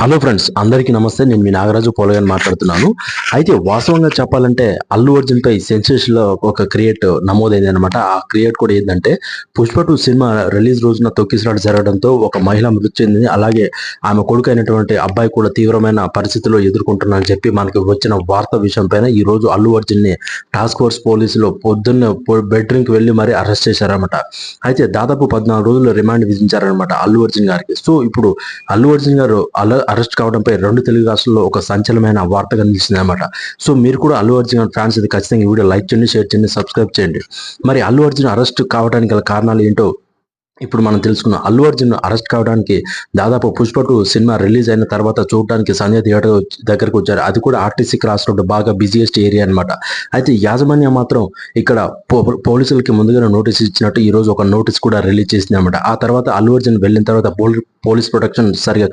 Hello friends, అందరికీ నమస్తే. నేను మీ నాగరాజు పోలగాని మాట్లాడుతున్నాను. అయితే వాస్తవంగా చెప్పాలంటే అల్లు అర్జున్ పై సెన్సేషన్ లో ఒక క్రియేట్ నమోదైంది అనమాట. ఆ క్రియేట్ కూడా ఏంటంటే పుష్ప 2 సినిమా రిలీజ్ రోజున తొక్కిసలాట జరగడంతో ఒక మహిళ మృతి చెందింది. అలాగే ఆమె కొడుకు అయినటువంటి అబ్బాయి కూడా తీవ్రమైన పరిస్థితుల్లో ఎదుర్కొంటున్నారని చెప్పి మనకి వచ్చిన వార్త విషయం పైన ఈ రోజు అల్లు అర్జున్ ని టాస్క్ ఫోర్స్ పోలీసులు పొద్దున్న బెడ్రూమ్ కి వెళ్లి మరి అరెస్ట్ చేశారనమాట. అయితే దాదాపు 14 రోజులు రిమాండ్ విధించారనమాట అల్లు అర్జున్ గారికి. సో ఇప్పుడు అల్లు అర్జున్ గారు అరెస్ట్ కావడంపై 2 తెలుగు రాష్ట్రాల్లో ఒక సంచలనమైన వార్తగా నిలిచింది అనమాట. సో మీరు కూడా అల్లు అర్జున్ గారి ఫ్యాన్స్ అయితే ఖచ్చితంగా ఈ వీడియో లైక్ చేయండి, షేర్ చేయండి, సబ్స్క్రైబ్ చేయండి. మరి అల్లు అర్జున్ అరెస్ట్ కావడానికి గల కారణాలు ఏంటో ఇప్పుడు మనం తెలుసుకున్నాం. అల్లు అర్జున్ అరెస్ట్ కావడానికి దాదాపు పుష్ప 2 సినిమా రిలీజ్ అయిన తర్వాత చూడడానికి సంజయ్ థియేటర్ దగ్గరకు వచ్చారు. అది కూడా ఆర్టీసీ క్రాస్ రోడ్ బాగా బిజియెస్ట్ ఏరియా అనమాట. అయితే యాజమాన్యం మాత్రం ఇక్కడ పోలీసులకి ముందుగానే నోటీస్ ఇచ్చినట్టు ఈ రోజు ఒక నోటీస్ కూడా రిలీజ్ చేసింది అనమాట. ఆ తర్వాత అల్లు అర్జున్ వెళ్ళిన తర్వాత పోలీస్ ప్రొటెక్షన్ సరిగా